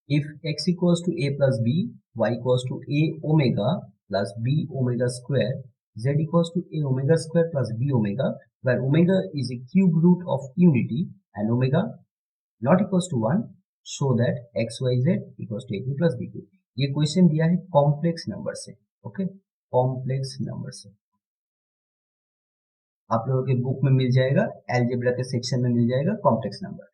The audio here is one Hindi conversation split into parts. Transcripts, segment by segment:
if x equals to a plus b, y equals to a omega plus b omega square, z equals to a omega square plus b omega, where omega is a cube root of unity and omega not equals to 1, show that x y z equals to a Q plus b Q. ये क्वेश्चन दिया है कॉम्प्लेक्स नंबर से, ओके, कॉम्प्लेक्स नंबर से। आप लोगों के बुक में मिल जाएगा, अलजेब्रा के सेक्शन में मिल जाएगा कॉम्प्लेक्स नंबर।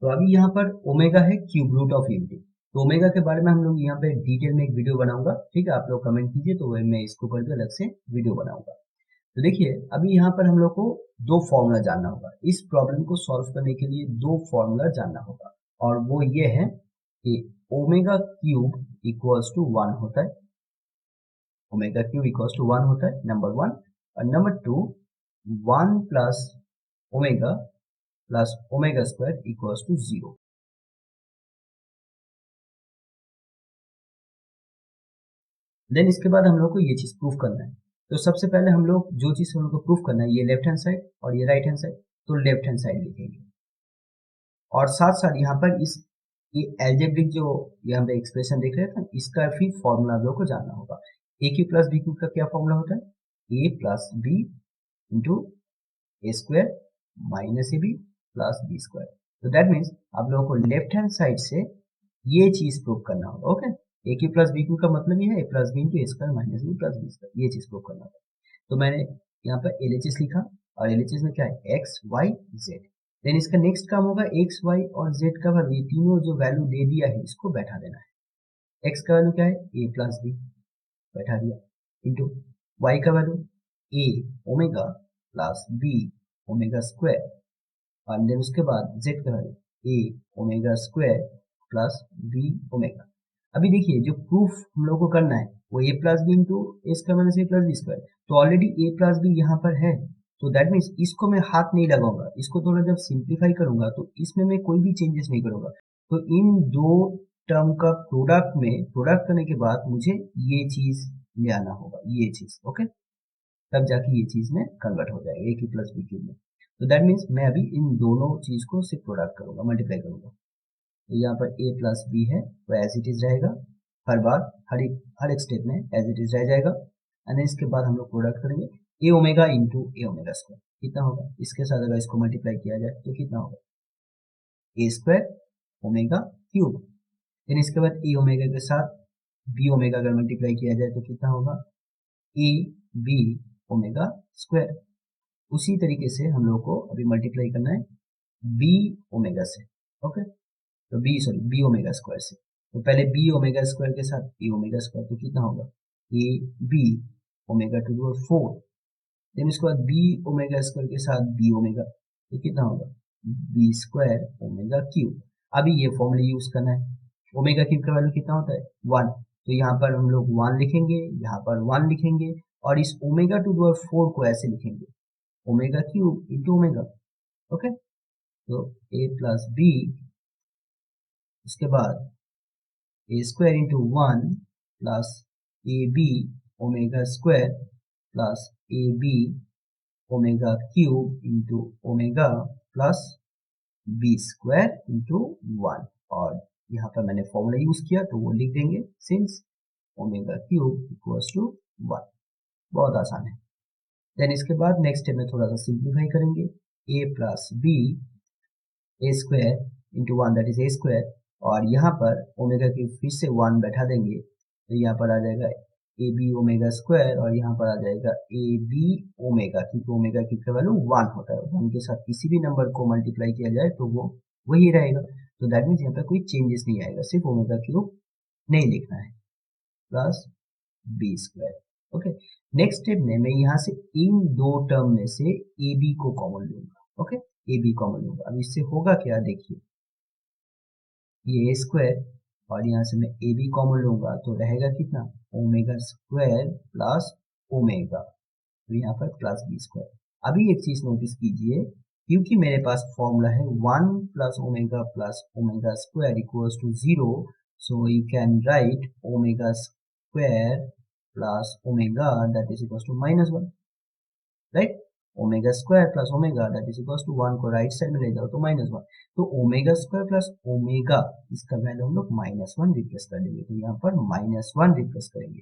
तो अभी यहाँ पर ओमेगा है क्यूब रूट ऑफ यूनिटी, तो ओमेगा के बारे में हम लोग यहाँ पे डिटेल में एक वीडियो बनाऊंगा, ठीक है, आप लोग कमेंट कीजिए तो मैं इसके ऊपर भी अलग से वीडियो बनाऊंगा। तो देखिए अभी यहाँ पर हम लोग को दो फॉर्मूला जानना होगा, इस प्रॉब्लम को सॉल्व करने के लिए दो फॉर्मूला जानना होगा, और वो ये है कि ओमेगा क्यूब इक्वल्स टू 1 होता है, ओमेगा क्यूब इक्वल्स टू 1 होता है, नंबर 1, और number 2 1 plus omega square equals to 0। Then इसके बाद हम लोग को ये चीज प्रूफ करना है। तो सबसे पहले हम लोग जो चीज हम लोग को प्रूफ करना है, ये लेफ्ट हैंड साइड और ये राइट हैंड साइड, तो लेफ्ट हैंड साइड लिखेंगे, और साथ साथ यहाँ पर इस ये एल्जेब्रिक जो यहाँ पे एक्सप्रेशन देख रहे थे, इसका फिर फॉर्मूला हम लोग को जानना होगा। A cube plus B cube का क्या फॉर्मूला होता है, A plus B into A square minus A B plus B square. तो दैट मीन्स आप लोगों को लेफ्ट हैंड साइड से ये चीज प्रूव करना होगा, okay. A cube plus B cube का मतलब ये है A plus B into A square minus B plus B square, ये चीज प्रूव करना होगा। तो मैंने यहाँ पर एलएचएस लिखा, और एलएचएस में क्या है, एक्स वाई जेड। देन इसका नेक्स्ट काम होगा एक्स वाई और जेड का वैल्यू, ये तीनों जो वैल्यू दे दिया है इसको बैठा देना है। एक्स का वैल्यू क्या है, ए प्लस बी, बैठा दिया, इंटू वाई का value A omega plus B omega square, और देन उसके बाद जेड का value A omega square plus B omega. अभी देखिए जो प्रूफ हम लोग को करना है वो ए plus B into A square minus A plus B square, तो ऑलरेडी ए प्लस बी यहाँ पर है, तो दैट मीन्स इसको मैं हाथ नहीं लगाऊंगा, इसको थोड़ा जब सिंप्लीफाई करूंगा तो इसमें मैं कोई भी चेंजेस नहीं करूंगा। तो इन दो टर्म का प्रोडक्ट में प्रोडक्ट करने के बाद मुझे ये चीज ले आना होगा, ये चीज, ओके, तब जाके ये चीज में कन्वर्ट हो जाएगा ए की प्लस बी क्यूब में। तो दैट मीन्स मैं अभी इन दोनों चीज को सिर्फ प्रोडक्ट करूंगा, मल्टीप्लाई करूंगा। तो यहाँ पर ए प्लस बी है वो एज इट इज रहेगा, हर बार हर एक स्टेप में एज इट इज रह जाएगा, एंड इसके बाद हम लोग प्रोडक्ट करेंगे ए ओमेगा इंटू ए ओमेगा स्क्वायर, कितना होगा, इसके साथ अगर इसको मल्टीप्लाई किया जाए तो कितना होगा, ए स्क्वायर ओमेगा क्यूब। फिर इसके बाद ए ओमेगा के साथ बी ओमेगा अगर मल्टीप्लाई किया जाए तो कितना होगा, ए बी ओमेगा स्क्वायर। उसी तरीके से हम लोग को अभी मल्टीप्लाई करना है बी ओमेगा से, ओके, तो बी ओमेगा स्क्वायर से। तो पहले बी ओमेगा स्क्वायर के साथ ए ओमेगा स्क्वायर, तो कितना होगा, a B omega to the power 4। Then इसके बाद बी ओमेगा स्क्वायर के साथ बी ओमेगा, तो कितना होगा, बी स्क्वायर ओमेगा क्यूब। अभी ये फॉर्मूला यूज करना है, ओमेगा क्यूब का वैल्यू कितना होता है, 1, तो यहाँ पर हम लोग 1 लिखेंगे, यहाँ पर 1 लिखेंगे, और इस ओमेगा टू द पावर 4 को ऐसे लिखेंगे, omega cube into omega, okay. तो ए प्लस बी, उसके बाद A square into 1 plus A B omega square plus A B omega cube into omega plus B square into 1, और यहाँ पर मैंने फॉर्मूला यूज किया तो वो लिख देंगे, since omega cube equals to 1। बहुत आसान है। देन इसके बाद नेक्स्ट स्टेप में थोड़ा सा सिंप्लीफाई करेंगे, A plus B A square into 1 that is A square, और यहाँ पर ओमेगा की फिर से 1 बैठा देंगे, तो यहाँ पर आ जाएगा ए बी ओमेगा स्क्वायर, और यहाँ पर आ जाएगा ए बी ओमेगा, क्योंकि ओमेगा की वैल्यू 1 होता है, 1 के साथ किसी भी नंबर को मल्टीप्लाई किया जाए तो वो वही रहेगा। तो दैट मीन्स यहाँ पर कोई चेंजेस नहीं आएगा, सिर्फ ओमेगा क्यूब नहीं लिखना है, plus B square, okay. Next step में मैं यहाँ से इन दो टर्म में से ए बी को कॉमन लूंगा, ओके, ए बी कॉमन लूंगा। अब इससे होगा क्या, देखिए ये ए स्क्वायर, और यहाँ से मैं ए बी कॉमन लूंगा तो रहेगा कितना, ओमेगा स्क्वायर प्लस ओमेगा, तो यहाँ पर प्लस बी स्क्वायर। अभी एक चीज नोटिस कीजिए, क्योंकि मेरे पास फॉर्मूला है 1 plus omega square equals to 0, so you can write omega square plus omega that is equals to -1, right. Omega square plus omega that is equal to 1 को राइट साइड में ले जाओ तो -1, तो ओमेगा स्क्वायर प्लस ओमेगा इसका वैल्यू हम लोग -1 रिप्लेस कर देंगे, तो यहाँ पर -1 रिप्लेस करेंगे।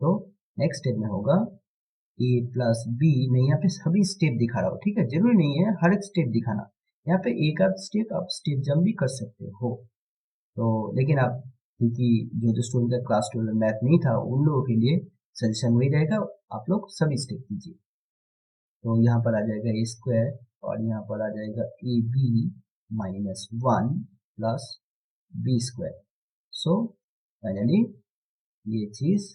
तो नेक्स्ट स्टेप में होगा ए प्लस बी, मैं यहाँ पे सभी स्टेप दिखा रहा हूँ, ठीक है, जरूरी नहीं है हर एक स्टेप दिखाना, यहाँ पे एक आध स्टेप आप स्टेप जंप भी कर सकते हो। तो लेकिन आप, क्योंकि जो स्टूडेंट का क्लास 12 में मैथ नहीं था उन लोगों के लिए सजेशन वही रहेगा, आप लोग सभी स्टेप कीजिए। तो यहाँ पर आ जाएगा ए स्क्वायर और यहाँ पर आ जाएगा a b -1 plus B square. So finally ये चीज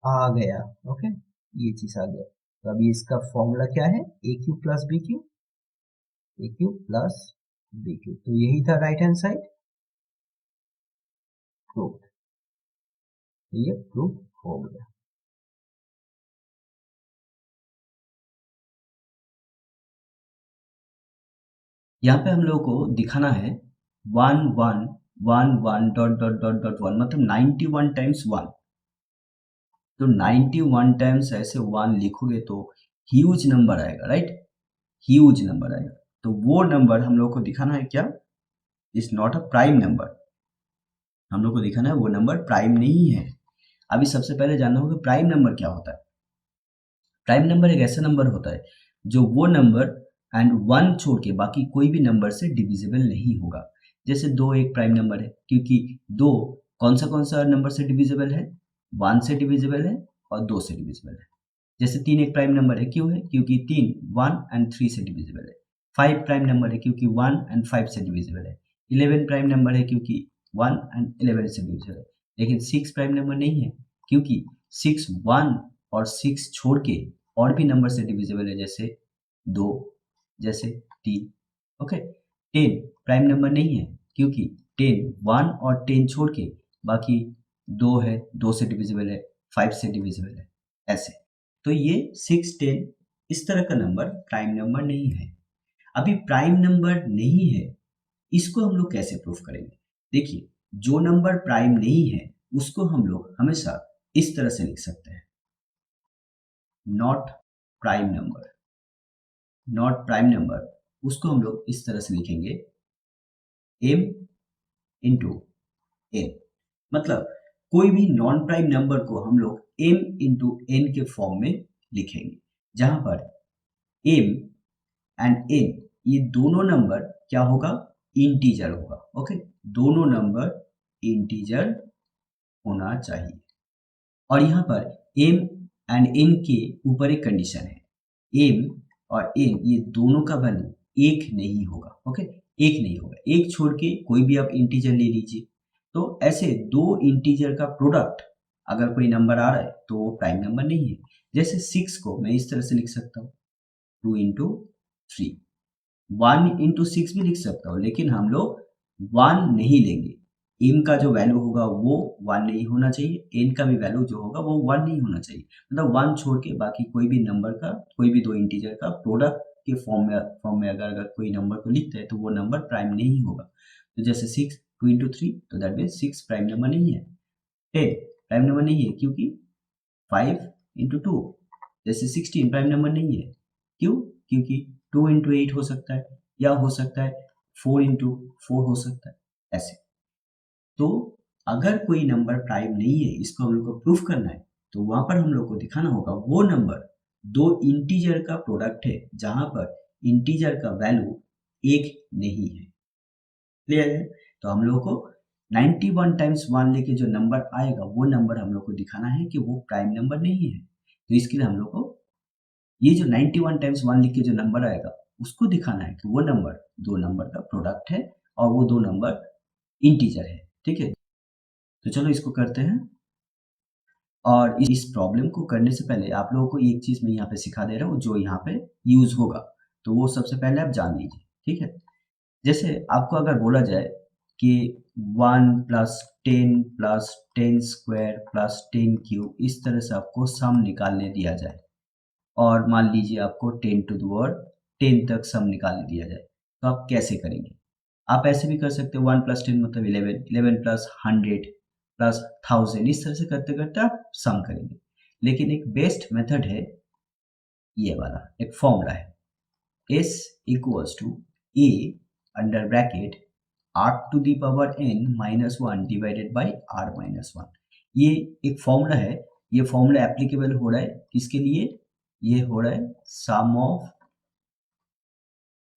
आ गया, ओके, ये चीज आ गया। तो अभी इसका फॉर्मूला क्या है, ए क्यू प्लस बी क्यू, ए क्यू प्लस बी क्यू, तो यही था राइट हैंड साइड, प्रूफ, तो ये प्रूफ हो गया। यहाँ पे हम लोगों को दिखाना है 1 1 1 1 डॉट डॉट डॉट डॉट 1, मतलब 91 टाइम्स 1। तो 91 टाइम्स ऐसे 1 लिखोगे तो ह्यूज नंबर आएगा, राइट, ह्यूज नंबर आएगा। तो वो नंबर हम लोग को दिखाना है क्या, is not a prime number, हम लोग को दिखाना है वो नंबर प्राइम नहीं है। अभी सबसे पहले जानना होगा प्राइम नंबर क्या होता है। प्राइम नंबर एक ऐसा नंबर होता है जो वो नंबर एंड 1 छोड़ के बाकी कोई भी नंबर से डिविजिबल नहीं होगा। जैसे 2 एक प्राइम नंबर है, क्योंकि 2 कौन सा नंबर से डिविजिबल है, 1 से डिविजिबल है और 2 से डिविजिबल है। जैसे 3 एक प्राइम नंबर है, क्यों है, क्योंकि 3 1 एंड 3 से डिविजिबल है। 5 प्राइम नंबर है क्योंकि 1 एंड 5 से डिविजिबल है। 11 प्राइम नंबर है क्योंकि 1 एंड 11 से डिविजिबल है। लेकिन 6 प्राइम नंबर नहीं है, क्योंकि 6 1 और 6 छोड़ के और भी नंबर से डिविजिबल है, जैसे 2, जैसे 3, ओके। 10 प्राइम नंबर नहीं है, क्योंकि 10 1 और 10 छोड़ के बाकी 2 है, 2 से डिविजिबल है, 5 से डिविजिबल है, ऐसे। तो ये 6 10 इस तरह का नंबर प्राइम नंबर नहीं है। अभी प्राइम नंबर नहीं है, इसको हम लोग कैसे प्रूफ करेंगे। देखिए, जो नंबर प्राइम नहीं है उसको हम लोग हमेशा इस तरह से लिख सकते हैं, not prime number. Not prime number उसको हम लोग इस तरह से लिखेंगे, m इंटू n, मतलब कोई भी नॉन प्राइम नंबर को हम लोग m इंटू n के फॉर्म में लिखेंगे, जहां पर m एंड n ये दोनों नंबर क्या होगा, इंटीजर होगा, ओके, दोनों नंबर इंटीजर होना चाहिए। और यहाँ पर m एंड n के ऊपर एक कंडीशन है, m और n ये दोनों का वैल्यू एक नहीं होगा, ओके, एक नहीं होगा, एक छोड़ के कोई भी आप इंटीजर ले लीजिए। तो ऐसे दो इंटीजर का प्रोडक्ट अगर कोई नंबर आ रहा है तो वो प्राइम नंबर नहीं है। जैसे 6 को मैं इस तरह से लिख सकता हूँ, 2 इंटू 3, 1 इंटू 6 भी लिख सकता हूँ, लेकिन हम लोग 1 नहीं लेंगे। m का जो वैल्यू होगा वो 1 नहीं होना चाहिए, n का भी वैल्यू जो होगा वो 1 नहीं होना चाहिए, मतलब 1 छोड़ के बाकी कोई भी नंबर का, कोई भी दो इंटीजर का प्रोडक्ट के फॉर्म में अगर कोई नंबर को लिखते हैं तो वो नंबर प्राइम नहीं होगा। तो जैसे 6 2 इंटू 3, तो दैट मीन्स 6 प्राइम नंबर नहीं है। 10 प्राइम नंबर नहीं है, क्योंकि 5 इंटू 2, जैसे 16 प्राइम नंबर नहीं है, क्यों, क्योंकि 2 इंटू 8 हो सकता है, या हो सकता है 4 इंटू 4 हो सकता है, ऐसे। तो अगर कोई नंबर प्राइम नहीं है, इसको हम लोग को प्रूफ करना है, तो वहां पर हम लोग को दिखाना होगा वो नंबर दो इंटीजर का प्रोडक्ट है, जहां पर इंटीजर का वैल्यू एक नहीं है। क्लियर है। तो हम लोग को 91 टाइम्स 1 लेके जो नंबर आएगा वो नंबर हम लोग को दिखाना है कि वो प्राइम नंबर नहीं है। तो इसके लिए हम लोग को ये जो 91 टाइम्स 1 लिख के जो नंबर आएगा उसको दिखाना है कि वो नंबर दो नंबर का प्रोडक्ट है और वो दो नंबर इंटीजर है, ठीक है। तो चलो इसको करते हैं। और इस प्रॉब्लम को करने से पहले आप लोगों को एक चीज मैं यहाँ पे सिखा दे रहा हूँ जो यहाँ पे यूज होगा, तो वो सबसे पहले आप जान लीजिए, ठीक है। जैसे आपको अगर बोला जाए कि 1 plus 10 plus 10 square plus 10 cube, इस तरह से आपको सम निकालने दिया जाए, और मान लीजिए आपको 10 टू द पावर 10 तक सम निकालने दिया जाए, तो आप कैसे करेंगे। आप ऐसे भी कर सकते हो, 1 प्लस 10 मतलब 11, 11 प्लस 100 प्लस 1000, इस तरह से करते करते आप सम करेंगे। लेकिन एक बेस्ट मेथड है ये वाला एक फॉर्मूला है, s equals to a under bracket r to the power n minus 1 divided by r minus 1। ये एक फॉर्मूला है, ये फॉर्मूला एप्लीकेबल हो रहा है किसके लिए, ये हो रहा है sum of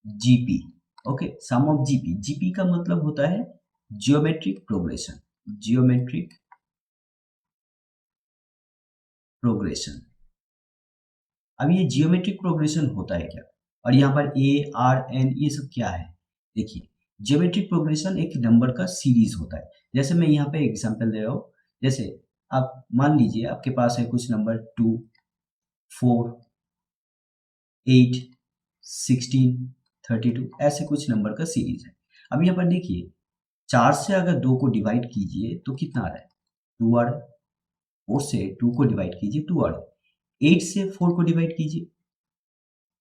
GP. Okay, sum of GP, GP का मतलब होता है जियोमेट्रिक प्रोग्रेशन, जियोमेट्रिक प्रोग्रेशन। अब ये जियोमेट्रिक प्रोग्रेशन होता है क्या, और यहाँ पर ए आर एन ये सब क्या है। देखिए, जियोमेट्रिक प्रोग्रेशन एक नंबर का सीरीज होता है। जैसे मैं यहाँ पे एग्जांपल दे रहा हूँ, जैसे आप मान लीजिए आपके पास है कुछ नंबर 2, 4, 8, 16, 32, ऐसे कुछ नंबर का सीरीज है। अब यहाँ पर देखिए, 4 से अगर 2 को डिवाइड कीजिए तो कितना आ रहा है, 2 आ रहा है। 4 से 2 को डिवाइड कीजिए, 2 आ रहा है। 8 से 4 को डिवाइड कीजिए,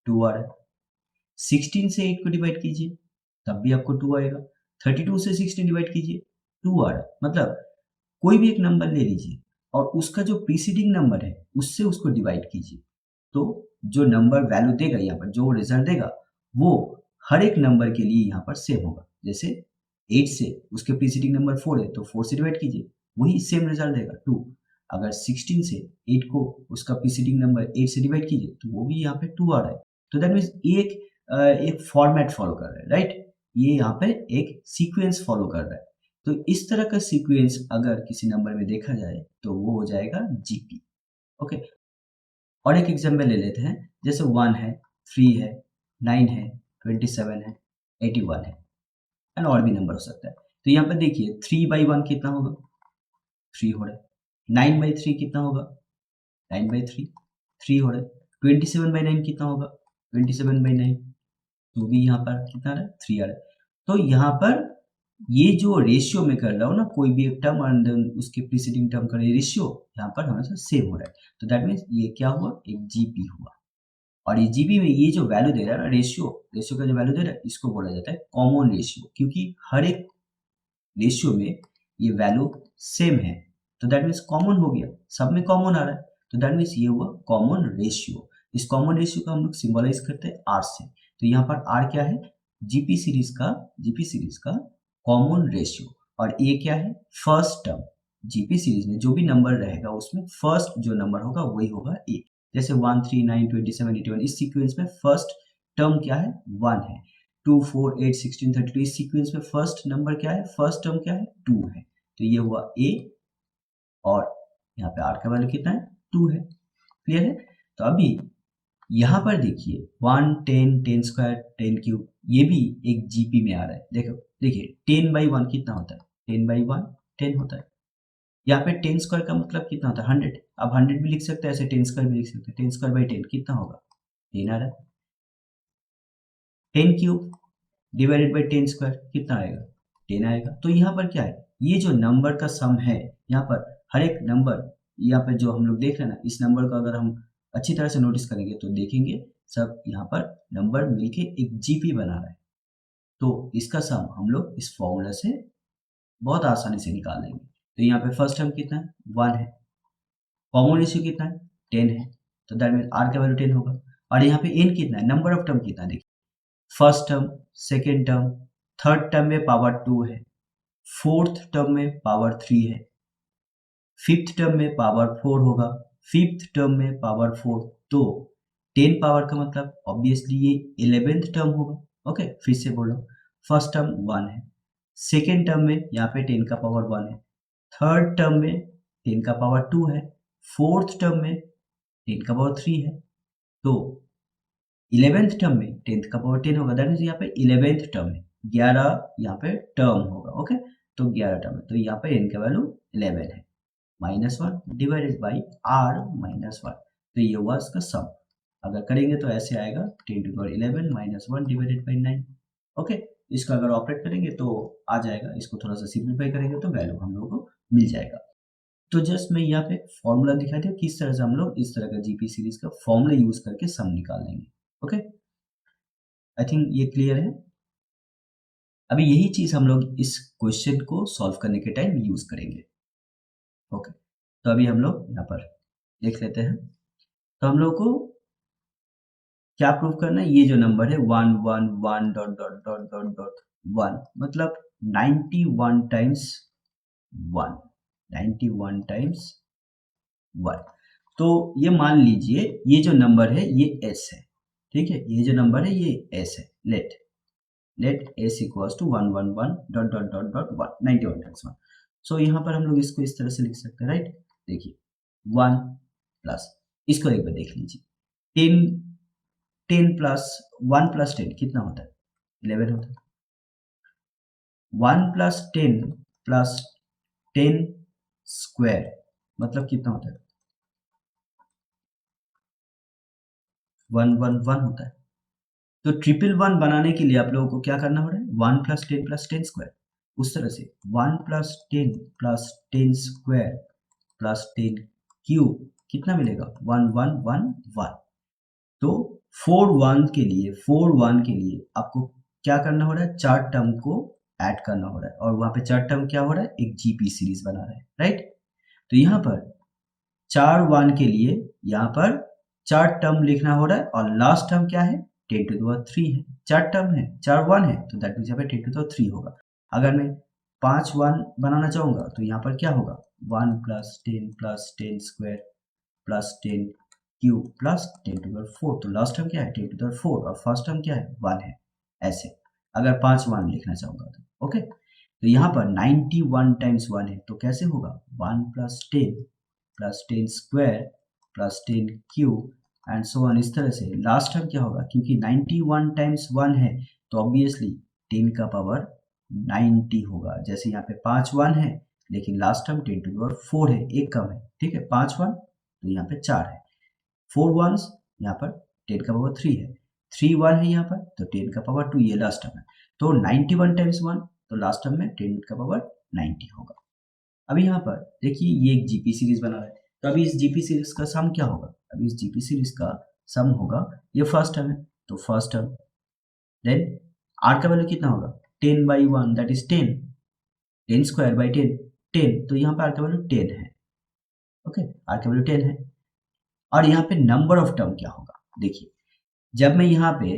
2 आ रहा है। 16 से 8 को डिवाइड कीजिए, तब भी आपको 2 आएगा। 32 से 16 डिवाइड कीजिए, 2 आ रहा है। मतलब कोई भी एक नंबर ले लीजिए और उसका जो प्रीसीडिंग नंबर है उससे उसको डिवाइड कीजिए, तो जो नंबर वैल्यू देगा, यहाँ पर जो रिजल्ट देगा वो हर एक नंबर के लिए यहाँ पर सेम होगा। जैसे 8 से उसके प्रीसीडिंग नंबर 4 है तो 4 से डिवाइड कीजिए, वही सेम रिजल्ट देगा 2। अगर 16 से 8 को उसका प्रीसीडिंग नंबर 8 से डिवाइड कीजिए तो वो भी यहाँ पे 2 आ रहा है। तो दैट मीन्स एक फॉर्मेट फॉलो कर रहा है, राइट। ये यहाँ पे एक सीक्वेंस फॉलो कर रहा है। तो इस तरह का सीक्वेंस अगर किसी नंबर में देखा जाए तो वो हो जाएगा जीपी। ओके, और एक एग्जांपल ले लेते हैं, जैसे 1 है, 3 है, 9 है, 27 है, 81 है, एंड और भी नंबर हो सकता है। तो यहाँ पर देखिए 3/1 कितना होगा, 3 हो रहा है। 9/3 कितना होगा, 9/3, 3 हो रहा है। 27/9 कितना होगा, 27/9, तो भी यहाँ पर कितना आ रहा है, 3 आ रहा है। तो यहाँ पर ये जो रेशियो में कर रहा हूँ ना, कोई भी एक टर्म एंड उसके प्रीसीडिंग टर्म का रेशियो यहाँ पर हमेशा सेम हो रहा है। तो दैट मीन्स ये क्या हुआ, एक जीपी हुआ। और ये जीपी में ये जो वैल्यू दे रहा है ना, रेशियो रेशियो का जो वैल्यू दे रहा है, इसको बोला जाता है कॉमन रेशियो, क्योंकि हर एक रेशियो में ये वैल्यू सेम है। तो दैट मीन्स कॉमन हो गया, सब में कॉमन आ रहा है, तो दैट मीन्स ये हुआ कॉमन रेशियो। इस कॉमन रेशियो का हम लोग सिंबलाइज करते हैं आर से। तो यहाँ पर आर क्या है, जीपी सीरीज का कॉमन रेशियो। और ए क्या है, फर्स्ट टर्म। जीपी सीरीज में जो भी नंबर रहेगा उसमें फर्स्ट जो नंबर होगा वही होगा ए। जैसे 1, 3, 9, 27, 81, इस सीक्वेंस में फर्स्ट टर्म क्या है, 1 है। 2, 4, 8, 16, 32, इस सीक्वेंस में फर्स्ट नंबर क्या है, फर्स्ट टर्म क्या है, 2 है। तो ये हुआ ए, और यहाँ पे आर का वैल्यू कितना है, 2 है। क्लियर है। तो अभी यहाँ पर देखिए 1, 10, 10 स्क्वायर, 10 क्यूब, ये भी एक जीपी में आ रहा है। देखो देखिए 10/1 कितना होता है, 10/1 10 होता है। यहाँ पे 10 स्क्वायर का मतलब कितना होता है, 100। अब 100 भी लिख सकते हैं, ऐसे 10 स्क्वायर भी लिख सकते हैं। 10 स्क्वायर बाई 10 कितना होगा, 10 आ रहा है। 10 क्यूब डिवाइडेड बाई 10 स्क्वायर कितना आएगा, 10 आएगा। तो यहाँ पर क्या है, ये जो नंबर का सम है, यहाँ पर हर एक नंबर, यहाँ पर जो हम लोग देख रहे हैं ना, इस नंबर को अगर हम अच्छी तरह से नोटिस करेंगे तो देखेंगे सब यहाँ पर नंबर मिलके एक जीपी बना रहा है। तो इसका सम हम लोग इस फॉर्मूला से बहुत आसानी से निकाल लेंगे। तो यहाँ पे फर्स्ट टर्म कितना है, 1 है। कॉमन रेशियो कितना है, 10 है। तो दैट मीन आर का वैल्यू 10 होगा। और यहाँ पे एन कितना है, नंबर ऑफ टर्म कितना है, देखिए first term, second term, third term में पावर 2 है, फोर्थ टर्म में पावर 3 है, फिफ्थ टर्म में पावर 4 होगा, फिफ्थ टर्म में पावर 4। तो 10 पावर का मतलब ऑब्वियसली ये 11th टर्म होगा। ओके, फिर से बोलो, फर्स्ट टर्म 1 है, सेकेंड टर्म में यहाँ पे 10 का पावर 1 है, थर्ड टर्म में 10 का पावर 2 है, फोर्थ टर्म में 10 का पावर 3 है। तो 11th टर्म में 10th का पावर 10 होगा, दैट मीन्स यहाँ पे 11th टर्म है, 11 यहाँ पे टर्म होगा। ओके, तो 11 टर्म है, तो यहाँ पे n का वैल्यू 11 है, -1 डिवाइडेड बाई r -1। तो ये हुआ इसका सम। अगर करेंगे तो ऐसे आएगा 10 to power 11 -1 divided by 9। Okay, इसको अगर ऑपरेट करेंगे तो आ जाएगा, इसको थोड़ा सा सिंप्लीफाई करेंगे तो वैल्यू हम लोग को मिल जाएगा। तो जस्ट मैं यहाँ पे फॉर्मूला दिखा दिया किस तरह से हम लोग इस तरह का जीपी सीरीज का फॉर्मूला यूज करके सम निकाल लेंगे। ओके, आई थिंक ये क्लियर है। अभी यही चीज हम लोग इस क्वेश्चन को सॉल्व करने के टाइम यूज करेंगे। ओके, तो अभी हम लोग यहाँ पर देख लेते हैं। तो हम लोग को क्या प्रूव करना है, ये जो नंबर है 111 dot dot dot dot dot 1 मतलब 91 टाइम्स 1, 91 टाइम्स 1। तो ये मान लीजिए ये जो नंबर है ये s है, ठीक है, ये जो नंबर है ये s है। Let s equals to 111 dot dot dot dot 1, 91 times 1। So यहाँ पर हम लोग इसको इस तरह से लिख सकते हैं, राइट। देखिए 1 प्लस, इसको एक बार देख लीजिए, 10 प्लस 1 प्लस 10 कितना होता है, 11 होता है। 1 प्लस 10 प्लस 10 स्क्वायर मतलब कितना होता है, 111 होता है। तो 111 बनाने के लिए आप लोगों को क्या करना हो रहा है, 1 प्लस 10 स्क्वायर, उस तरह से 1 प्लस 10 स्क्वायर प्लस 10 क्यूब कितना मिलेगा, 1111। तो 4 1 के लिए आपको क्या करना हो रहा है, 4 टर्म को ऐड करना हो रहा है, और वहां पे 4 टर्म क्या हो रहा है, एक जीपी सीरीज बना रहा है, राइट। तो यहाँ पर 4 1 के लिए यहाँ पर 4 टर्म लिखना हो रहा है, और लास्ट टर्म क्या है, 10 टू द पावर 3 है। 4 टर्म है, 4 1 है, तो दैट मीन्स यहाँ पे 10 टू द पावर 3 होगा। अगर मैं 5 1 बनाना चाहूंगा तो यहाँ पर क्या होगा, 1 plus 10 square plus 10 cube plus 10 to the power 4। तो लास्ट टर्म क्या है, 10 टू द पावर 4, और फर्स्ट टर्म क्या है, 1 है। ऐसे अगर 5 1 लिखना चाहूंगा तो ओके। तो यहाँ पर 91 टाइम्स 1 है, तो कैसे होगा, 1 plus 10 square plus 10 cube and so on, इस तरह से। लास्ट टर्म क्या होगा, क्योंकि 91 टाइम्स 1 है तो ऑब्वियसली 10 का पावर 90 होगा। जैसे यहाँ पे 5 1 है, लेकिन last term 10 to the power 4 है, एक कम है, ठीक है, 5 1 तो यहाँ पे 4 है, 4 1 यहाँ पर 10 का पावर 3 है, 3 1 है यहाँ पर तो 10 का पावर 2, ये लास्ट टर्म है। तो 91 टाइम्स 1 तो लास्ट टर्म में 10 का पावर 90 होगा। अभी यहाँ पर देखिए ये एक जीपी सीरीज बना रहा है, तो अभी इस जीपी सीरीज का सम क्या होगा, अभी इस जीपी सीरीज का सम होगा, ये फर्स्ट टर्म है तो फर्स्ट टर्म, देन आर का वैल्यू कितना होगा, 10 by 1 that is 10, 10 square by 10 10, तो यहाँ पर आर का वैल्यू 10 है, ओके, आर का वैल्यू 10 है। और यहाँ पे नंबर ऑफ टर्म क्या होगा, देखिए जब मैं यहाँ पे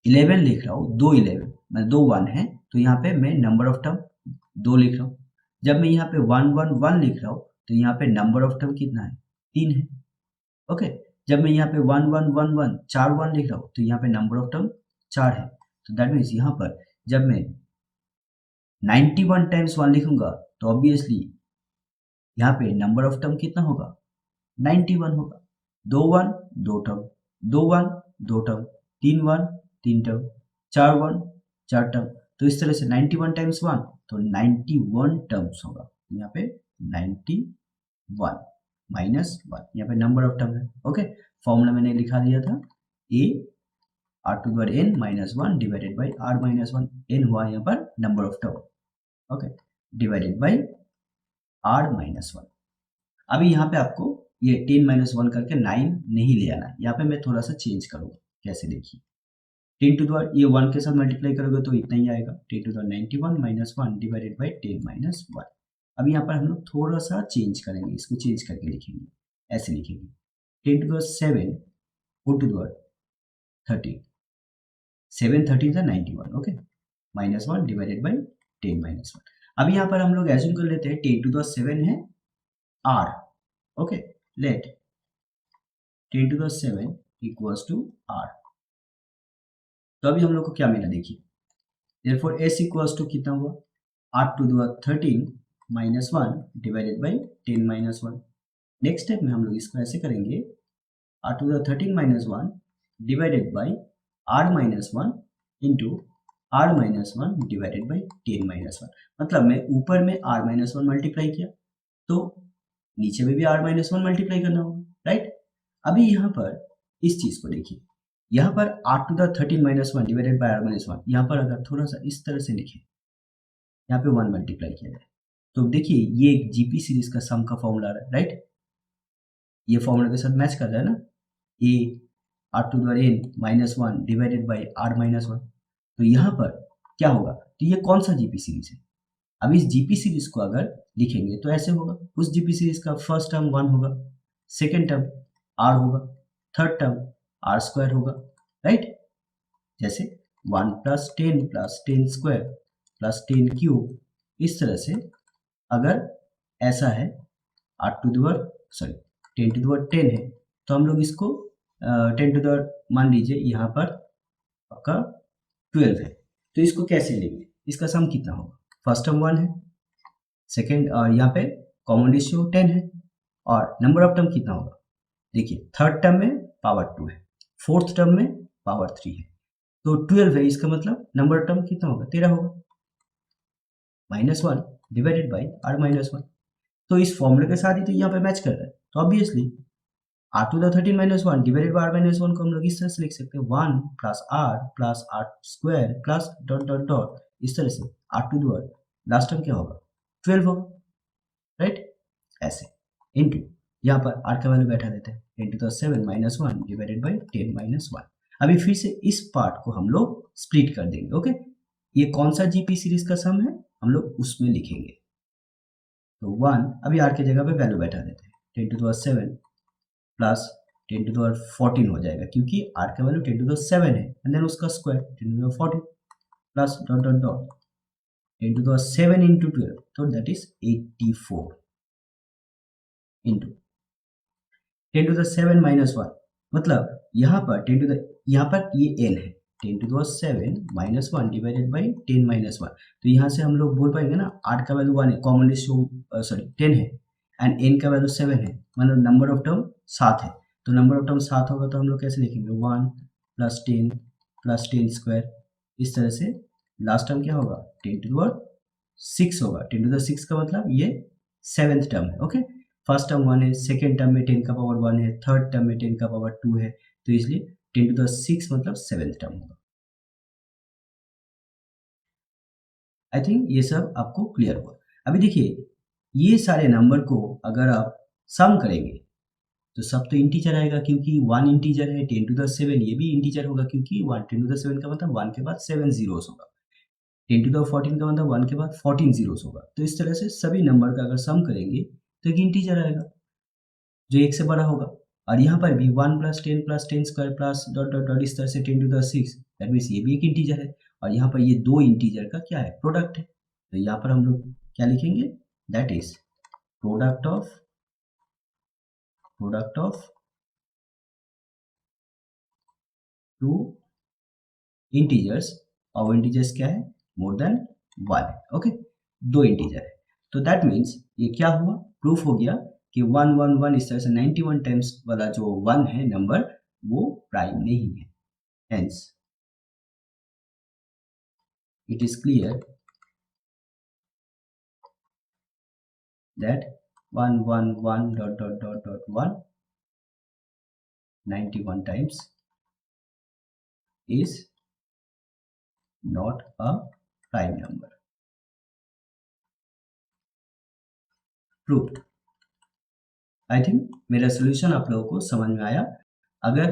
11 लिख रहा हूँ, 2 11 मतलब 2 1 है, तो यहाँ पे मैं नंबर ऑफ टर्म 2 लिख रहा हूँ। जब मैं यहाँ पे 1 1 1 लिख रहा हूँ तो यहाँ पे नंबर ऑफ टर्म कितना है, 3 है, ओके। जब मैं यहाँ पे 1 1 1 1 4 1 लिख रहा हूँ तो यहाँ पे नंबर ऑफ टर्म 4 है। तो दैट मीन्स यहाँ पर जब मैं 91 टाइम्स 1 लिखूंगा तो ऑब्वियसली यहाँ पे नंबर ऑफ टर्म कितना होगा, 91 होगा। 2 1 2 टर्म, 2 1 2 टर्म, 3 1 3 टर्म, 4 1 4 टर्म। तो इस तरह से 91 टाइम्स 1 तो 91 टर्म्स होगा। यहाँ पे 91 माइनस 1, यहाँ पे नंबर ऑफ टर्म है, ओके। फॉर्मूला मैंने लिखा दिया था, a r to the power n minus 1 divided by r minus 1, n हुआ यहाँ पर number of term, okay, divided by r minus 1। अभी यहाँ पे आपको ये 10 माइनस 1 करके 9 नहीं ले आना है, यहाँ पे मैं थोड़ा सा चेंज करूँगा, कैसे देखिए, 10 टू द पावर ये 1 के साथ मल्टीप्लाई करोगे तो इतना ही आएगा, 10 to the power 91 minus 1 divided by 10 minus 1। अब यहाँ पर हम लोग थोड़ा सा चेंज करेंगे, इसको चेंज करके लिखेंगे, ऐसे लिखेंगे 10 to the power 7 4 to the power 13, 7 13 था 91, okay, minus 1 divided by 10 minus 1। अब यहाँ पर हम लोग एज्यूम कर लेते हैं 10 टू द पावर 7 है r, okay, let 10 to the 7 equals to r। तो अभी हम लोग को क्या मिला देखिए, therefore s इक्वल्स टू कितना हुआ, r to the power 13 minus 1 divided by 10 minus 1। Next step में हम लोग इसको ऐसे करेंगे, r to the power 13 minus 1 divided by r minus 1 into r minus 1 divided by 10 minus 1। मतलब मैं ऊपर में r माइनस 1 मल्टीप्लाई किया तो नीचे में भी r माइनस 1 मल्टीप्लाई करना होगा, राइट। अभी यहाँ पर इस चीज को देखिए, यहाँ पर r to the 13 minus 1 divided by r minus 1, यहाँ पर अगर थोड़ा सा इस तरह से लिखे, यहाँ पे 1 मल्टीप्लाई किया जाए तो देखिए ये एक जीपी सीरीज का सम का फॉर्मूला है, राइट। ये फॉर्मूला के साथ मैच कर रहा है ना, a r to the n minus 1 divided by r minus 1। तो यहाँ पर क्या होगा, तो ये कौन सा जीपी सीरीज है। अब इस जीपी सीरीज को अगर लिखेंगे तो ऐसे होगा, उस जीपी सीरीज का फर्स्ट टर्म 1 होगा, सेकेंड टर्म r होगा, थर्ड टर्म r स्क्वायर होगा, राइट। जैसे 1 प्लस 10 स्क्वायर प्लस 10 क्यूब, इस तरह से अगर ऐसा है 8 to the power sorry 10 to the power 10 है, तो हम लोग इसको 10 टू द पावर मान लीजिए यहाँ पर आपका 12 है, तो इसको कैसे लेंगे, इसका सम कितना होगा, फर्स्ट टर्म 1 है, सेकेंड और यहाँ पे कॉमन रेशियो 10 है, और नंबर ऑफ टर्म कितना होगा, देखिए थर्ड टर्म में पावर 2 है, फोर्थ टर्म में पावर 3 है, तो 12 है, इसका मतलब नंबर ऑफ टर्म कितना होगा, 13 होगा, -1 डिवाइडेड बाई r -1। तो इस फॉर्मूले के साथ ही तो यहाँ पे मैच कर रहा है, तो obviously r to the 13 -1 divided by r -1 को हम लोग इस तरह से लिख सकते हैं 1 plus r square plus dot dot dot, इस तरह से r to the power last term क्या होगा 12 होगा, राइट, ऐसे इनटू यहाँ पर r का वैल्यू बैठा देते हैं इनटू द 7 -1 डिवाइडेड बाई 10 -1। अभी फिर से इस पार्ट को हम लोग स्प्लिट कर देंगे, ओके। ये कौन सा जीपी सीरीज का सम है, हम लोग उसमें लिखेंगे, तो 1 अभी r की जगह पे वैल्यू बैठा देते हैं 10 to the 7 plus 10 to the 14 हो जाएगा, क्योंकि r का वैल्यू 10 टू द 7 है, एंड देन उसका square 10 to the 14 plus dot dot dot 10 to the 7 into 12, तो that is 84 into 10 to the 7 -1, मतलब यहाँ पर 10 टू द, यहाँ पर ये n है 10 टू द 7 -1 डिवाइडेड बाई 10 -1, तो यहाँ से हम लोग बोल पाएंगे ना, 8 का वैल्यू 1 है, कॉमन रेशियो सॉरी 10 है, एंड n का वैल्यू 7 है, मतलब नंबर ऑफ टर्म 7 है, तो नंबर ऑफ टर्म 7 होगा, तो हम लोग कैसे लिखेंगे 1 प्लस 10 स्क्वायर, इस तरह से लास्ट टर्म क्या होगा 10 टू द 6 होगा, 10 टू द 6 का मतलब ये 7th टर्म है, ओके। फर्स्ट टर्म 1 है, सेकेंड टर्म में 10 का पावर 1 है, थर्ड टर्म में 10 का पावर 2 है, तो इसलिए 10 टू द 6 मतलब 7th टर्म होगा। आई थिंक ये सब आपको क्लियर हुआ। अभी देखिए ये सारे नंबर को अगर आप सम करेंगे तो सब तो इंटीजर आएगा, क्योंकि 1 इंटीजर है, 10 टू द 7 ये भी इंटीजर होगा, क्योंकि 10 टू द 7 का मतलब 1 के बाद 7 जीरोस होगा, 10 टू द 14 का मतलब 1 के बाद 14 जीरोस होगा, तो इस तरह से सभी नंबर का अगर सम करेंगे तो एक इंटीजर आएगा जो 1 से बड़ा होगा, और यहाँ पर भी 1 plus 10 square plus dot dot dot इस तरह से 10 टू द 6, दैट मीन्स ये भी एक इंटीजर है, और यहाँ पर ये दो इंटीजर का क्या है प्रोडक्ट है, तो यहाँ पर हम लोग क्या लिखेंगे, that is product of two integers, और वो इंटीजर्स क्या है मोर देन 1 है, ओके, दो इंटीजर है, तो दैट मीन्स ये क्या हुआ, प्रूफ हो गया कि 111 इस तरह से 91 टाइम्स वाला जो 1 है नंबर वो प्राइम नहीं है, hence it is clear that 111 dot dot dot dot 1 91 times is not a prime number. Proved. I think मेरा सोल्यूशन आप लोगों को समझ में आया। अगर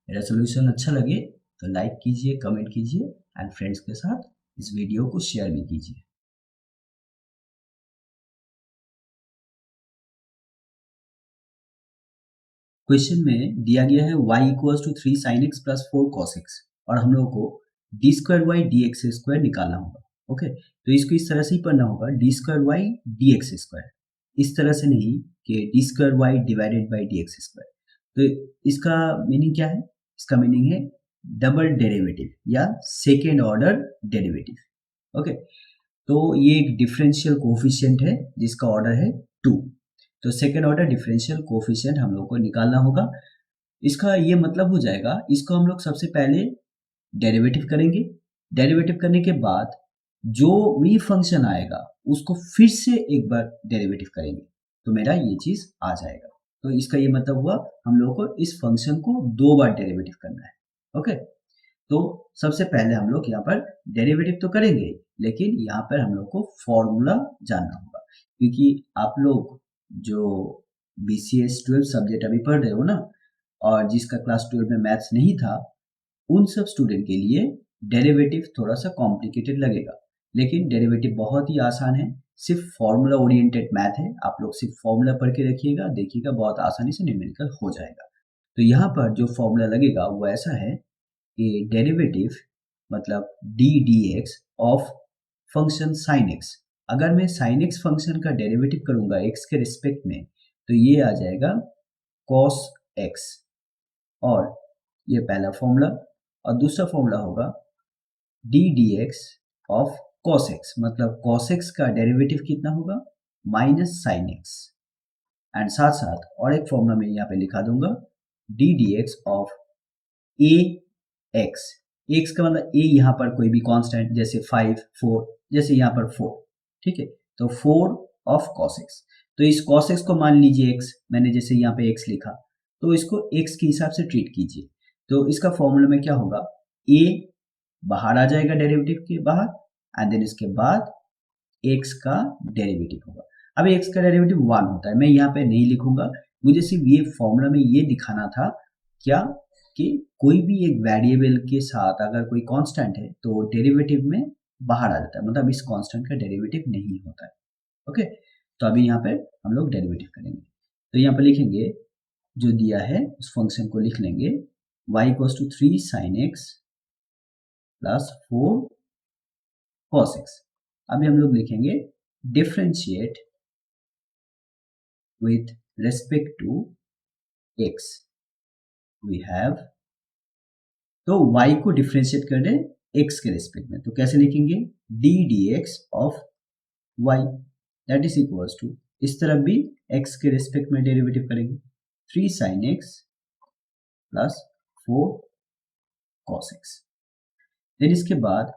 मेरा सोल्यूशन अच्छा लगे तो लाइक कीजिए, कमेंट कीजिए, एंड फ्रेंड्स के साथ इस वीडियो को शेयर भी कीजिए। क्वेश्चन में दिया गया है y equals to 3 sin x plus 4 cos x, और हम लोग को d square y d x square निकालना होगा, ओके। तो इसको इस तरह से ही पढ़ना होगा, d square y d x square, इस तरह से नहीं कि d square y divided by d x square. तो इसका मीनिंग क्या है, इसका मीनिंग है डबल डेरिवेटिव या सेकेंड ऑर्डर डेरिवेटिव, ओके। तो ये एक डिफरेंशियल कोफिशिएंट है जिसका ऑर्डर है 2, तो सेकेंड ऑर्डर डिफरेंशियल कोफिशिएंट हम लोग को निकालना होगा। इसका ये मतलब हो जाएगा, इसको हम लोग सबसे पहले डेरिवेटिव करेंगे, डेरिवेटिव करने के बाद जो भी फंक्शन आएगा उसको फिर से एक बार डेरिवेटिव करेंगे, तो मेरा ये चीज आ जाएगा। तो इसका ये मतलब हुआ हम लोग को इस फंक्शन को 2 बार डेरिवेटिव करना है, ओके। तो सबसे पहले हम लोग यहाँ पर डेरिवेटिव तो करेंगे, लेकिन यहाँ पर हम लोग को फॉर्मूला जानना होगा, क्योंकि आप लोग जो BCS 12 सब्जेक्ट अभी पढ़ रहे हो ना, और जिसका क्लास 12 में मैथ्स नहीं था, उन सब स्टूडेंट के लिए डेरिवेटिव थोड़ा सा कॉम्प्लिकेटेड लगेगा, लेकिन डेरिवेटिव बहुत ही आसान है, सिर्फ फॉर्मूला ओरिएंटेड मैथ है। आप लोग सिर्फ फॉर्मूला पढ़ के रखिएगा, देखिएगा बहुत आसानी से न्यूमेरिकल हो जाएगा। तो यहाँ पर जो फॉर्मूला लगेगा वो ऐसा है, ए डेरिवेटिव मतलब D D x of function sine x. अगर मैं साइन एक्स फंक्शन का डेरिवेटिव करूंगा एक्स के रिस्पेक्ट में तो ये आ जाएगा कॉस एक्स, और ये पहला फॉर्मूला, और दूसरा फॉर्मूला होगा D D x of cos x, मतलब कॉस एक्स का डेरिवेटिव कितना होगा माइनस साइन एक्स, एंड साथ साथ और एक फॉर्मूला मैं यहाँ पे लिखा दूंगा D D x of A x. X का मतलब ए यहाँ पर कोई भी कांस्टेंट जैसे 5, 4, जैसे यहाँ पर 4, ठीक है, तो 4 ऑफ कॉस एक्स। तो इस कॉस एक्स को मान लीजिए एक्स, मैंने जैसे यहाँ पे एक्स लिखा तो इसको एक्स के हिसाब से ट्रीट कीजिए। तो इसका फॉर्मूला में क्या होगा, ए बाहर आ जाएगा डेरिवेटिव के बाहर, एंड देन इसके बाद एक्स का डेरिवेटिव होगा। अब एक्स का डेरिवेटिव 1 होता है, मैं यहाँ पे नहीं लिखूंगा, मुझे सिर्फ ये फॉर्मूला में ये दिखाना था क्या कि कोई भी एक वेरिएबल के साथ अगर कोई कांस्टेंट है तो डेरिवेटिव में बाहर आ जाता है, मतलब इस कांस्टेंट का डेरिवेटिव नहीं होता है। ओके, तो अभी यहाँ पे हम लोग डेरिवेटिव करेंगे। तो यहाँ पे लिखेंगे जो दिया है उस फंक्शन को लिख लेंगे y equals to 3 sin x plus 4 cos x। अभी हम लोग लिखेंगे differentiate with respect to x we have, तो y को डिफरेंशिएट कर रहे x के रिस्पेक्ट में, तो कैसे लिखेंगे d dx of y that is equals to, इस तरफ भी x के रिस्पेक्ट में डेरिवेटिव करेंगे 3 sin x plus 4 cos x। Then इसके बाद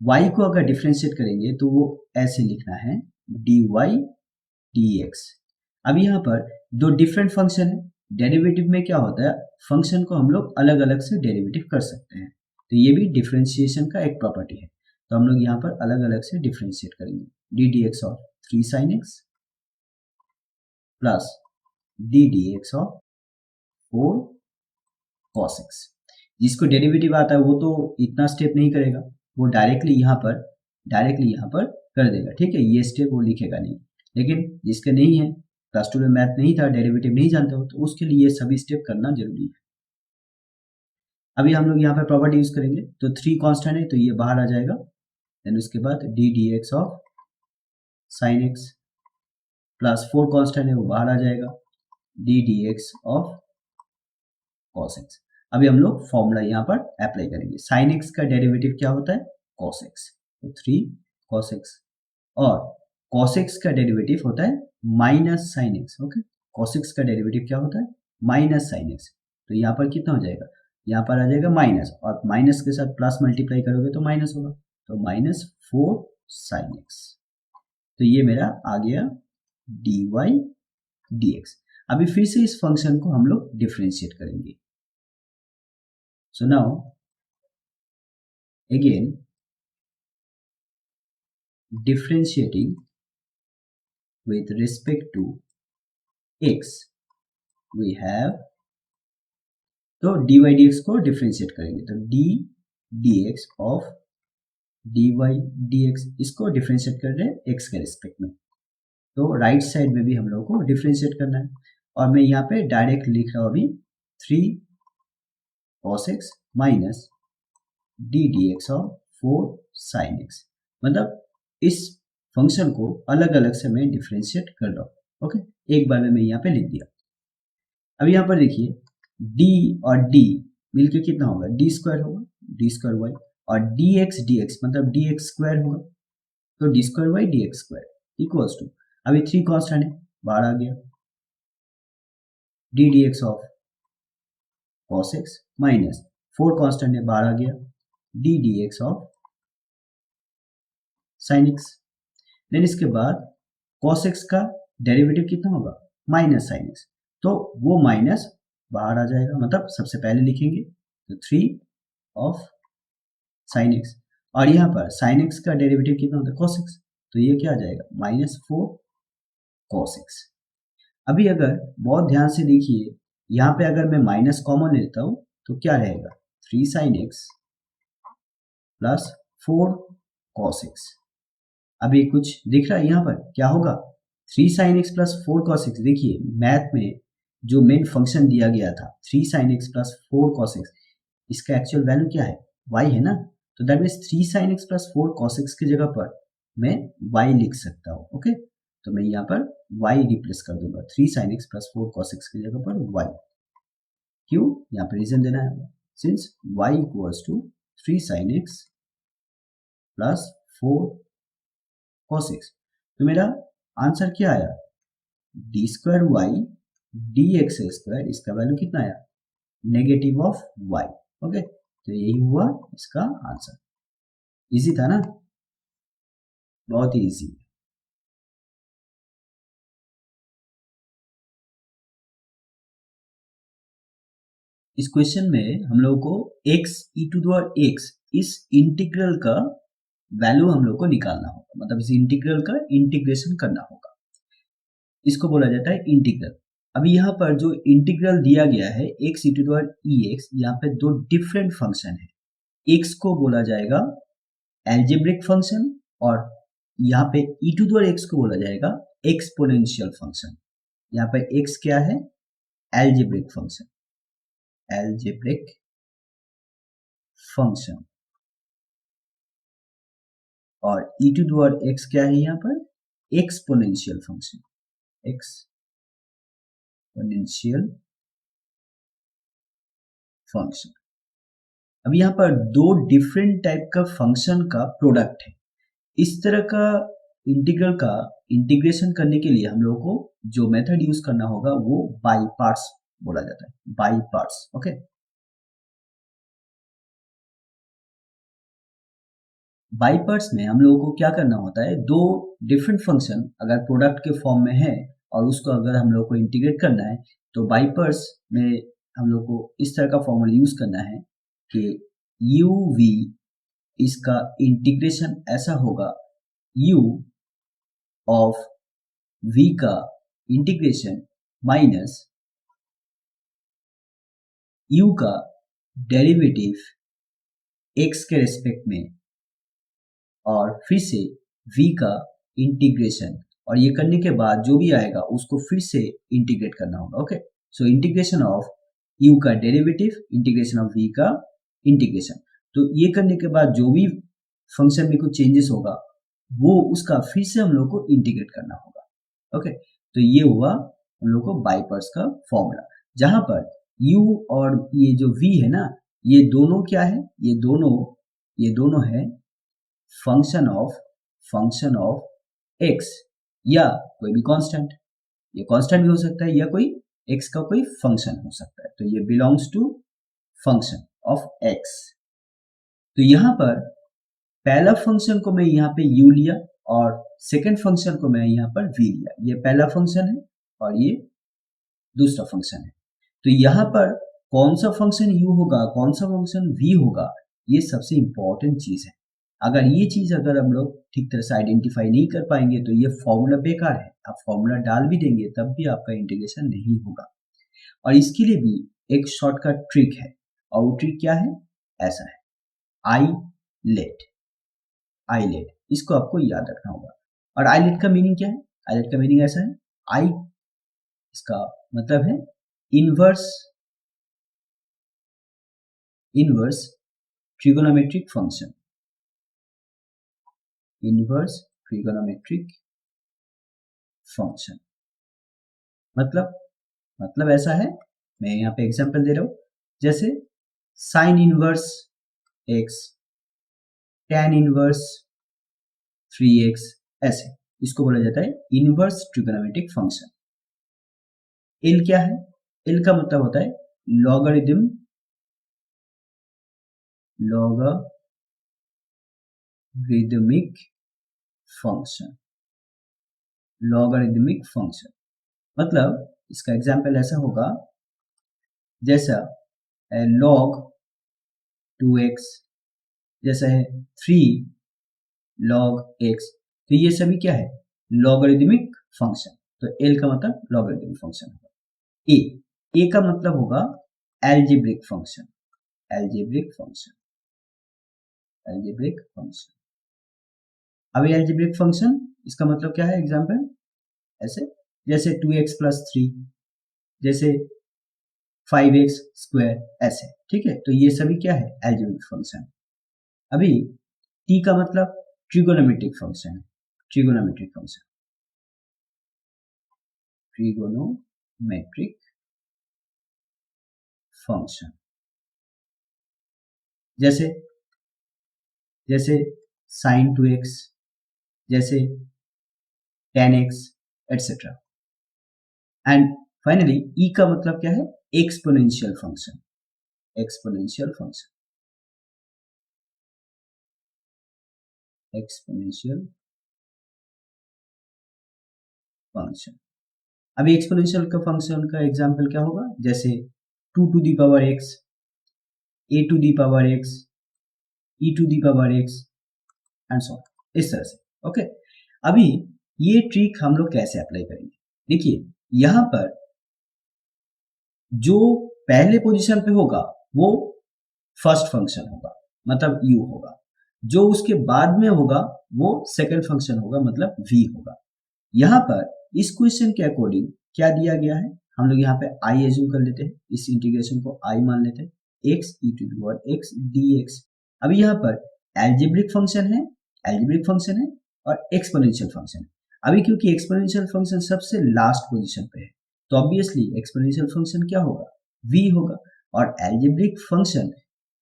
y को अगर डिफरेंशिएट करेंगे तो वो ऐसे लिखना है dy dx। अब यहाँ पर दो डिफरेंट फंक्शन है, डेरिवेटिव में क्या होता है फंक्शन को हम लोग अलग अलग से डेरिवेटिव कर सकते हैं, तो ये भी डिफरेंशिएशन का एक प्रॉपर्टी है। तो हम लोग यहाँ पर अलग अलग से डिफरेंशिएट करेंगे D D x of 3 sin x plus D D x of 4 cos x। जिसको डेरिवेटिव आता है वो तो इतना स्टेप नहीं करेगा, वो डायरेक्टली यहाँ पर कर देगा, ठीक है, ये स्टेप वो लिखेगा नहीं। लेकिन जिसके नहीं है, क्लास 2 में मैथ नहीं था, डेरिवेटिव नहीं जानते हो, तो उसके लिए ये सभी स्टेप करना जरूरी है। अभी हम लोग यहाँ पर प्रॉपर्टी यूज करेंगे, तो 3 कांस्टेंट है तो ये बाहर आ जाएगा, देन उसके बाद D D x of sine x plus 4 constant है वो बाहर आ जाएगा D D x of cos x. अभी हम लोग फॉर्मूला यहाँ पर अप्लाई करेंगे, साइन एक्स का डेरिवेटिव क्या होता है कॉस एक्स, तो 3 cos x, और cos x का डेरिवेटिव होता है minus sine x. Okay, cos x का डेरिवेटिव क्या होता है माइनस साइन एक्स, तो यहाँ पर कितना हो जाएगा, यहाँ पर आ जाएगा माइनस, और माइनस के साथ प्लस मल्टीप्लाई करोगे तो माइनस होगा, तो माइनस 4 साइन एक्स। तो ये मेरा आ गया dy dx। अभी फिर से इस फंक्शन को हम लोग डिफरेंशिएट करेंगे। So now again differentiating with respect to x we have, तो dy dx को डिफरेंशिएट करेंगे तो d dx of dy dx, इसको डिफरेंशिएट कर रहे हैं x के रिस्पेक्ट में, तो राइट साइड में भी हम लोग को डिफरेंशिएट करना है, और मैं यहाँ पे डायरेक्ट लिख रहा हूँ अभी 3 cos x minus d dx of 4 sin x, मतलब इस फंक्शन को अलग अलग से मैं डिफरेंशिएट कर रहा हूँ। ओके, एक बार में मैं यहाँ पे लिख दिया। अब यहाँ पर देखिए d और d मिलके कितना होगा d स्क्वायर होगा, d स्क्वायर y, और dx dx मतलब dx स्क्वायर होगा, तो d square y dx square equals to, अभी 3 कांस्टेंट है बाहर आ गया d dx of cos x minus 4 constant है बाहर आ गया d dx of sin x। Then इसके बाद cos x का डेरिवेटिव कितना होगा माइनस sin x, तो वो माइनस बाहर आ जाएगा, मतलब सबसे पहले लिखेंगे तो 3 ऑफ sin x, और यहाँ पर sin x का डेरिवेटिव कितना होता है cos x, तो ये क्या आ जाएगा माइनस 4 cos x। अभी अगर बहुत ध्यान से देखिए यहाँ पे अगर मैं माइनस कॉमन लेता हूँ तो क्या रहेगा 3 sin x plus 4 cos x। अभी कुछ दिख रहा है यहाँ पर क्या होगा 3 sin x plus 4 cos x। देखिए मैथ में जो मेन फंक्शन दिया गया था 3 sin x plus 4 cos x, इसका एक्चुअल वैल्यू क्या है, y है ना, तो that means 3 sin x plus 4 cos x की जगह पर मैं y लिख सकता हूँ। ओके, तो मैं यहाँ पर y रिप्लेस कर दूंगा, 3 sin x plus 4 cos x की जगह पर y। क्यों, यहाँ पर रीजन देना है, since y equals to 3 sin x plus 4 cos x, तो मेरा आंसर क्या आया, d square y d x square, इसका वैल्यू कितना आया, नेगेटिव ऑफ y। ओके, तो यही हुआ इसका आंसर। इजी था ना, बहुत ही इजी। इस क्वेश्चन में हम लोगों को x e to the power x इस इंटीग्रल का वैल्यू हम लोग को निकालना होगा, मतलब इस इंटीग्रल का इंटीग्रेशन करना होगा, इसको बोला जाता है इंटीग्रल। अभी यहाँ पर जो इंटीग्रल दिया गया है x e to the power ex, यहाँ पे दो डिफरेंट फंक्शन है, x को बोला जाएगा एल्जेब्रिक फंक्शन और यहाँ पे e to the power x को बोला जाएगा एक्सपोनेंशियल फंक्शन। यहाँ पे x क्या है, एल्जेब्रिक फंक्शन, एल्जेब्रिक फंक्शन, और e to the power x क्या है यहाँ पर, एक्सपोनेंशियल फंक्शन, एक्सपोनेंशियल फंक्शन। अब यहाँ पर दो डिफरेंट टाइप का फंक्शन का प्रोडक्ट है। इस तरह का इंटीग्रल का इंटीग्रेशन करने के लिए हम लोगों को जो मेथड यूज करना होगा वो बाई पार्ट्स बोला जाता है, by parts. Okay, by parts में हम लोगों को क्या करना होता है, दो डिफरेंट फंक्शन अगर प्रोडक्ट के फॉर्म में है और उसको अगर हम लोग को इंटीग्रेट करना है, तो बाई पार्ट्स में हम लोग को इस तरह का फॉर्मूला यूज करना है कि u v, इसका इंटीग्रेशन ऐसा होगा, u ऑफ v का इंटीग्रेशन माइनस u का डेरिवेटिव x के रेस्पेक्ट में और फिर से v का इंटीग्रेशन, और ये करने के बाद जो भी आएगा उसको फिर से इंटीग्रेट करना होगा। Okay, so integration of u का डेरिवेटिव, इंटीग्रेशन ऑफ v का इंटीग्रेशन, तो ये करने के बाद जो भी फंक्शन में कुछ चेंजेस होगा वो उसका फिर से हम लोग को इंटीग्रेट करना होगा। ओके, तो ये हुआ हम लोग को बाई पार्ट्स का फॉर्मूला, जहां पर u और ये जो v है ना, ये दोनों क्या है, ये दोनों है फंक्शन ऑफ x या कोई भी कांस्टेंट, ये कांस्टेंट भी हो सकता है या कोई x का कोई फंक्शन हो सकता है, तो ये belongs to function of x। तो यहाँ पर पहला फंक्शन को मैं यहाँ पे u लिया और सेकंड फंक्शन को मैं यहाँ पर v लिया, ये पहला फंक्शन है और ये दूसरा फंक्शन है। तो यहाँ पर कौन सा फंक्शन u होगा, कौन सा फंक्शन v होगा, ये सबसे इंपॉर्टेंट चीज है। अगर ये चीज अगर हम लोग ठीक तरह से आइडेंटिफाई नहीं कर पाएंगे तो ये फॉर्मूला बेकार है, आप फॉर्मूला डाल भी देंगे तब भी आपका इंटीग्रेशन नहीं होगा। और इसके लिए भी एक शॉर्टकट ट्रिक है, और वो ट्रिक क्या है, ऐसा है, आईलेट, इसको आपको याद रखना होगा। और आईलेट का मीनिंग क्या है, आईलेट का मीनिंग ऐसा है, आई इसका मतलब है inverse trigonometric function, inverse trigonometric function, मतलब ऐसा है, मैं यहाँ पे एग्जांपल दे रहा हूँ, जैसे sine inverse x, tan inverse 3x, ऐसे इसको बोला जाता है इनवर्स ट्रिगोनोमेट्रिक फंक्शन। एल क्या है, एल का मतलब होता है लॉगरिदमिक फंक्शन, मतलब इसका एग्जांपल ऐसा होगा, जैसा log 2x, जैसा है 3 log x, तो ये सभी क्या है, लॉगरिदमिक फंक्शन। तो एल का मतलब लॉगरिदमिक फंक्शन होगा। ए का मतलब होगा एल्जेब्रिक फंक्शन, अब एल्जेब्रिक फंक्शन इसका मतलब क्या है, एग्जांपल ऐसे, जैसे 2x प्लस 3, जैसे 5x स्क्वायर ऐसे, ठीक है। तो ये सभी क्या है, एल्जेब्रिक फंक्शन। अभी t का मतलब ट्रिगोनोमेट्रिक फंक्शन है, ट्रिगोनोमेट्रिक फंक्शन, ट्रिगोनोमेट्रिक फंक्शन, जैसे जैसे sin 2x, जैसे tan x etcetera. And finally e का मतलब क्या है, exponential function, exponential function, exponential function. अभी एक्सपोनेंशियल का फंक्शन का एग्जांपल क्या होगा, जैसे 2 to the power x, a to the power x, e to the power x and so on, इस तरह से। ओके, अभी ये ट्रिक हम लोग कैसे अप्लाई करेंगे, देखिए यहां पर जो पहले पोजीशन पे होगा वो फर्स्ट फंक्शन होगा, मतलब u होगा। जो उसके बाद में होगा वो सेकंड फंक्शन होगा, मतलब v होगा। यहाँ पर इस क्वेश्चन के अकॉर्डिंग क्या दिया गया है, हम लोग यहाँ पे i एज्यूम कर लेते हैं, इस इंटीग्रेशन को i मान लेते हैं, x e to the power x dx। अभी यहाँ पर एल्जेब्रिक फंक्शन है, एल्जेब्रिक फंक्शन है और एक्सपोनेंशियल फंक्शन है। अभी क्योंकि एक्सपोनेंशियल फंक्शन सबसे लास्ट पोजीशन पे है, तो ऑब्वियसली एक्सपोनेंशियल फंक्शन क्या होगा, v होगा। और एल्जेब्रिक फंक्शन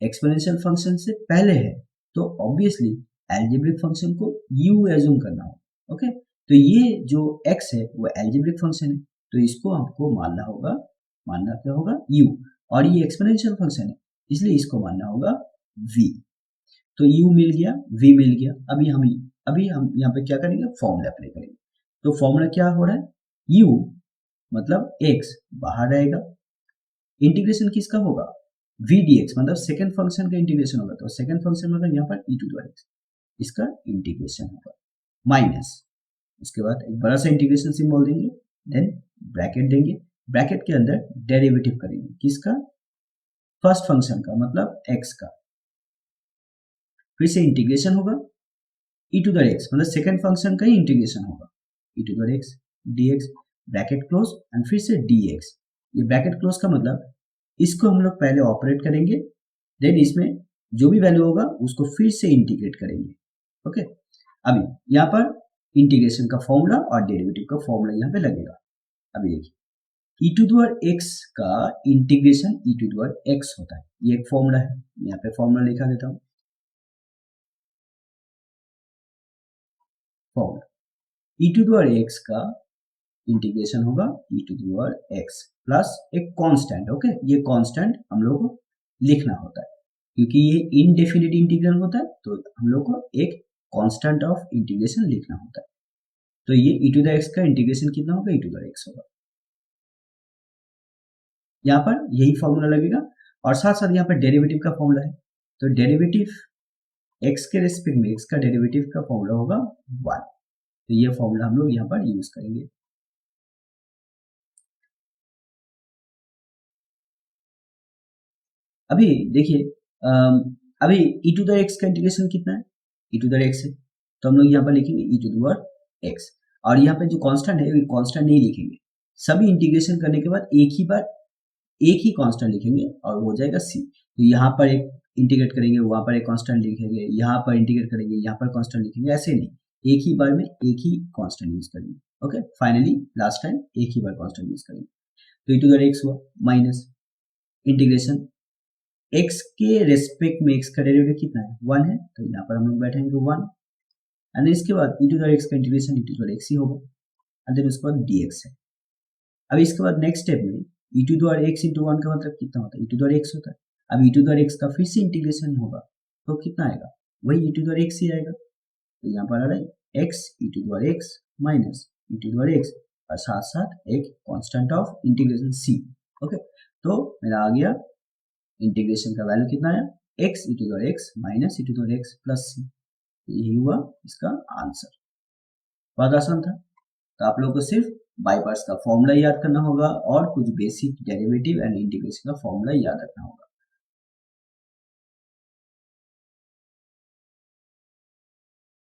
एक्सपोनेंशियल फंक्शन से पहले है, तो ऑब्वियसली एल्जेब्रिक फंक्शन को u एज्यूम करना होगा। ओके, तो ये जो x है वो एल्जेब्रिक फंक्शन है, तो इसको हमको मानना होगा, मानना क्या होगा, u। और ये एक्सपोनेंशियल फंक्शन है, इसलिए इसको मानना होगा v। तो u मिल गया, v मिल गया। अभी हम यहाँ पे क्या करेंगे, फॉर्मूला अप्लाई करेंगे। तो फॉर्मूला क्या हो रहा है, u मतलब x बाहर रहेगा, इंटीग्रेशन किसका होगा, v dx, मतलब सेकंड फंक्शन का इंटीग्रेशन होगा। तो सेकंड फंक्शन मतलब यहाँ पर e to the power x, इसका इंटीग्रेशन होगा, माइनस, उसके बाद एक बड़ा सा इंटीग्रेशन सिंबल देंगे, देन ब्रैकेट देंगे, ब्रैकेट के अंदर डेरिवेटिव करेंगे किसका, फर्स्ट फंक्शन का, मतलब x का। फिर से इंटीग्रेशन होगा e टू द x, मतलब सेकंड फंक्शन का ही इंटीग्रेशन होगा, e to the x dx, bracket close and फिर से dx। ये ब्रैकेट क्लोज का मतलब इसको हम लोग पहले ऑपरेट करेंगे, देन इसमें जो भी वैल्यू होगा उसको फिर से इंटीग्रेट करेंगे। ओके, अभी यहाँ पर इंटीग्रेशन का फॉर्मूला और डेरिवेटिव का फॉर्मूला यहाँ पे लगेगा। अभी देखिए e to the power x का integration e to the power x होता है, ये एक फॉर्मूला है, यहाँ पे फॉर्मूला लिखा देता हूँ। Formula e to the power x का इंटीग्रेशन होगा e to the power x plus एक कांस्टेंट। ओके, ये कांस्टेंट हम लोग को लिखना होता है, क्योंकि ये इनडेफिनिट इंटीग्रल होता है, तो हम लोग को एक कांस्टेंट ऑफ इंटीग्रेशन लिखना होता है। तो ये e टू द x का इंटीग्रेशन कितना होगा, e टू द x होगा। यहाँ पर यही फॉर्मूला लगेगा और साथ साथ यहाँ पर डेरिवेटिव का फॉर्मूला है, तो डेरिवेटिव x के रेस्पेक्ट में x का डेरिवेटिव का फॉर्मूला होगा 1। तो ये फॉर्मूला हम लोग यहाँ पर यूज करेंगे। अभी देखिए अभी e टू द x का इंटीग्रेशन कितना है, e टू द x है, तो हम लोग यहाँ पर लिखेंगे e to the power x। और यहाँ पे जो कांस्टेंट है वो कांस्टेंट नहीं लिखेंगे, सभी इंटीग्रेशन करने के बाद एक ही कांस्टेंट लिखेंगे और वो हो जाएगा c। तो यहाँ पर एक इंटीग्रेट करेंगे, वहां पर एक कांस्टेंट लिखेंगे, यहाँ पर इंटीग्रेट करेंगे, यहाँ पर कांस्टेंट लिखेंगे, ऐसे नहीं, एक ही बार में एक ही कांस्टेंट यूज करेंगे। ओके, फाइनली लास्ट टाइम एक ही बार कांस्टेंट यूज करेंगे। तो e टू द x हुआ माइनस इंटीग्रेशन x के रेस्पेक्ट में x का डेरिवेटिव कितना है, 1 है, तो यहाँ पर हम लोग बैठेंगे 1 एंड इसके बाद e टू द x का integration e to the x ही होगा एंड देन उसके बाद dx है। अब इसके बाद नेक्स्ट स्टेप में e to the x into 1 का मतलब कितना होता है, e टू द x होता है। अब e टू द x का फिर से इंटीग्रेशन होगा तो कितना आएगा, वही e टू द x ही आएगा। तो यहाँ पर आ रहा है x e to the x minus e to the x और साथ साथ एक constant of integration c। Okay, तो मेरा आ गया इंटीग्रेशन का वैल्यू कितना आया, x e to the x minus e to the x plus c। यही हुआ इसका आंसर। बहुत आसान था। तो आप लोगों को सिर्फ बाय पार्ट्स का फॉर्मूला याद करना होगा और कुछ बेसिक डेरिवेटिव एंड इंटीग्रेशन का फॉर्मूला याद रखना होगा।